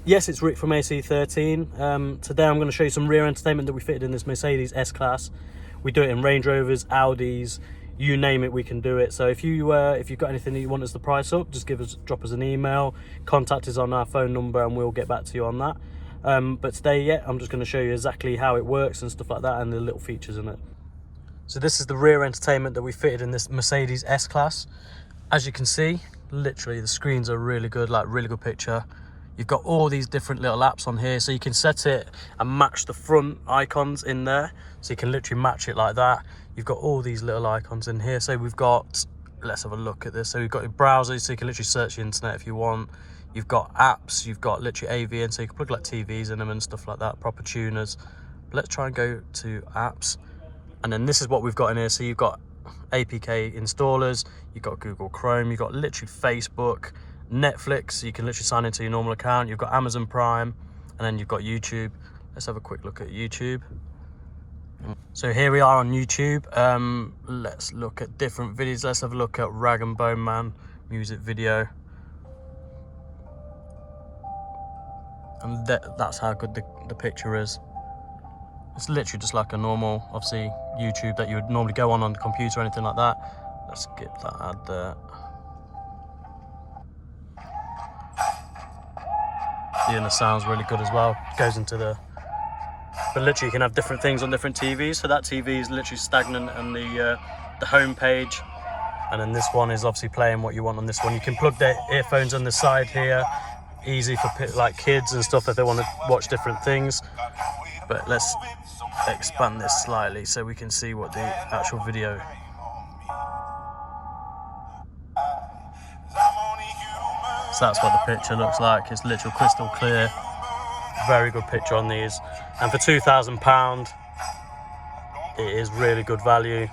Yes, it's Rick from AC13. Today I'm going to show you some rear entertainment that we fitted in this Mercedes S-Class. We do it in Range Rovers, Audis, you name it, we can do it. So if you've got anything that you want us to price up, just drop us an email, contact us on our phone number and we'll get back to you on that. But today, I'm just going to show you exactly how it works and stuff like that and the little features in it. So this is the rear entertainment that we fitted in this Mercedes S-Class. As you can see, literally the screens are really good, like really good picture. You've got all these different little apps on here, so you can set it and match the front icons in there. So you can literally match it like that. You've got all these little icons in here. So we've got, let's have a look at this. So we've got your browser, so you can literally search the internet if you want. You've got apps, you've got literally AV in, so you can plug like TVs in them and stuff like that, proper tuners. But let's try and go to apps. And then this is what we've got in here. So you've got APK installers, you've got Google Chrome, you've got literally Facebook, Netflix, so you can literally sign into your normal account. You've got Amazon Prime, and then you've got YouTube. Let's have a quick look at YouTube. So here we are on YouTube. Let's look at different videos. Let's have a look at Rag and Bone Man music video. And that's how good the picture is. It's literally just like a normal, obviously, YouTube that you would normally go on the computer or anything like that. Let's skip that ad there. And the sound's really good as well. It goes into the... But literally you can have different things on different TVs. So that TV is literally stagnant on the home page. And then this one is obviously playing what you want on this one. You can plug the earphones on the side here. Easy for like kids and stuff if they want to watch different things. But let's expand this slightly so we can see what the actual video. So that's what the picture looks like. It's literally crystal clear. Very good picture on these. And for £2,000, it is really good value.